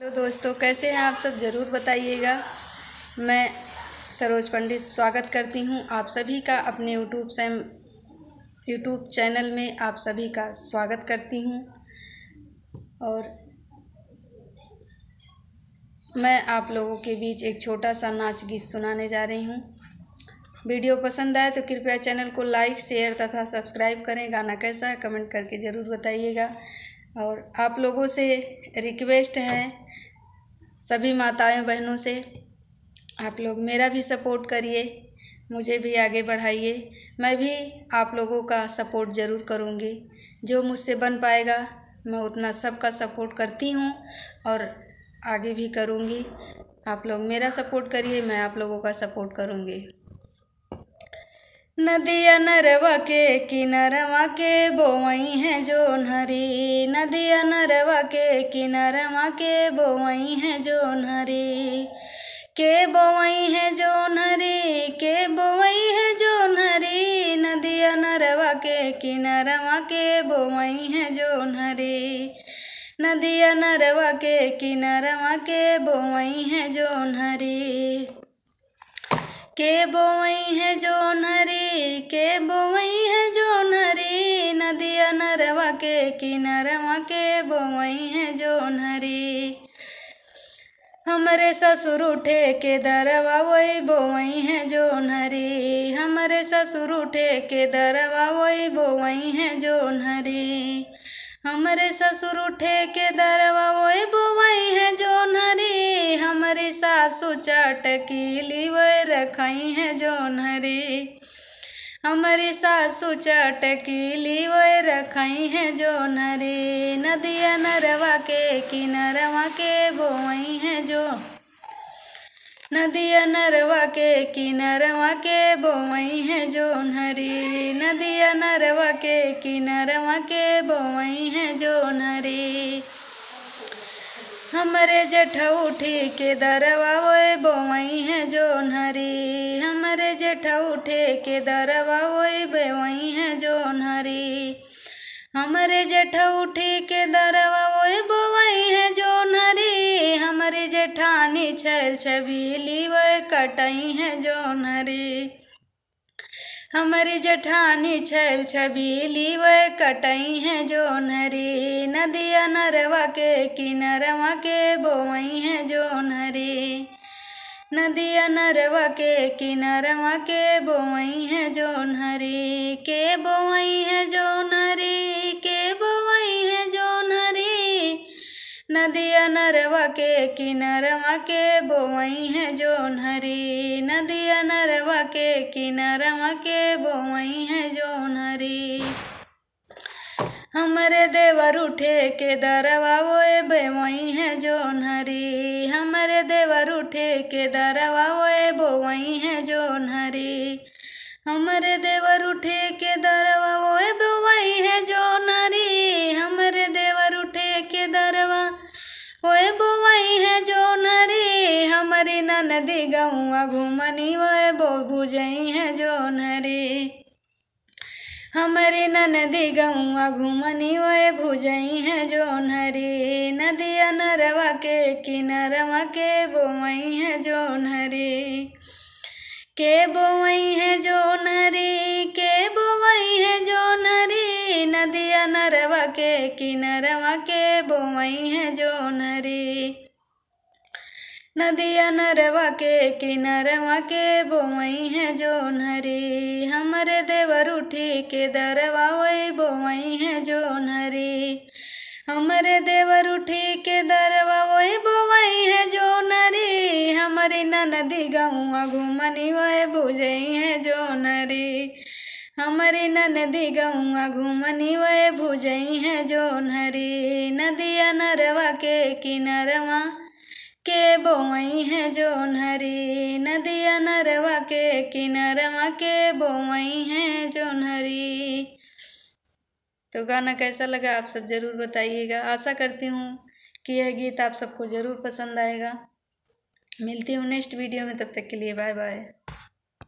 तो दोस्तों, कैसे हैं आप सब? ज़रूर बताइएगा। मैं सरोज पंडित स्वागत करती हूं आप सभी का अपने यूट्यूब चैनल में। आप सभी का स्वागत करती हूं और मैं आप लोगों के बीच एक छोटा सा नाच गीत सुनाने जा रही हूं। वीडियो पसंद आए तो कृपया चैनल को लाइक, शेयर तथा सब्सक्राइब करें। गाना कैसा है कमेंट करके ज़रूर बताइएगा। और आप लोगों से रिक्वेस्ट है, सभी माताएं बहनों से, आप लोग मेरा भी सपोर्ट करिए, मुझे भी आगे बढ़ाइए। मैं भी आप लोगों का सपोर्ट ज़रूर करूँगी। जो मुझसे बन पाएगा मैं उतना सबका सपोर्ट करती हूँ और आगे भी करूँगी। आप लोग मेरा सपोर्ट करिए, मैं आप लोगों का सपोर्ट करूँगी। नदिया नरवा के किनारवा के बोवई है जोन हरी, नदिया नरवा के किनारवा के बोवई है जोन हरी, के बोवई है जोन हरी, के बोवई है जोन हरी, नदिया नरवा के किनारवा के बोवई है जोन हरी, नदिया नरवा के किनारवा के बोवई है जोन हरी, के बोवई है जोन हरी, के बोवई है जोन हरी, नदिया नरवा के किनारवा के बोवई है जोन हरी, हमरे ससुर उठे के दरवा वही बोवई है जोन हरी, हमरे ससुर उठे के दरवा वही बोवई है जोन हरी, हमरे ससुर उठे के दरवा वही बोवई है जोन हरी, हमारी सासू चटकीली वही रखई है जोन हरी, हमारी सासू चटकीली वही रखई है जोन हरी, नदिया नरवा के किनारवा के बोवई है जो, नदिया नरवा के किनारवा के बोवई है जोन हरी, नदिया नरवा के किनारवा के बोवई है जोन हरी, हमरे जेठ उठी के दरवा वही बोवई है जोन हरी, हमरे जेठ उठे के दरवा वही बोवई है जोन हरी, हमरे जेठ उठी के दरवा वही बोवई है जोन हरी, हमरे जेठानी छैल छबीली वही कटई है जोन हरी, हमारी जेठानी छैल छबीली वह कटई है जोन हरी, नदिया नरवा के किनारवा के बोवई है जोन हरी, नदिया नरवा के किनारवा के बोवई है जोन हरी, के बोवई है जोन हरी, के बोवई है जोन हरी, नदिया नरवा के किनारवा के बोवई है जोन हरी, नदिया नरवा के किनारवा के बोवई है जोन हरी, हमरे देवर उठे के दरवा वोए बोवई है जोन हरी, हमरे देवर उठे के दरवा वोए बोवई है जोन हरी, हमरे देवर उठे के दरवा वोए बोवई है जोन हरी, हमरे देवर उठे के दरवा वोए बोवई है जोन हरी, हमारी ननदी गौआ घुमनी वोए बुझई है जोन हरी, हमारी ननदी गौआ घुमनी वोए भुजई है जोन हरी, नदिया नरवा के किनारवा के बोवई है जोन हरी, के बोवई है जोन हरी, के बोवई है जोन हरी, नदिया नरवा के किनारवा के बोवई है जोन हरी, नदिया नरवा के किनारवा के बोवई है जोन हरी, हमरे देवर उठी के दरवा वही बोवई है जोन हरी, हमरे देवर उठी के दरवा वही बोवई है जोन हरी, हमारी ननदी गौआ घुमनी वही बुझई है जोन हरी, हमारी ननदी गौआ घुमनी वही भुजई है जोन हरी, नदिया नरवा के किनारवा के बोवई है जोन हरी, नदिया नरवा के किनारवा के बोवई है जोन हरी। तो गाना कैसा लगा आप सब ज़रूर बताइएगा। आशा करती हूँ कि यह गीत आप सबको ज़रूर पसंद आएगा। मिलती हूँ नेक्स्ट वीडियो में, तब तक के लिए बाय बाय।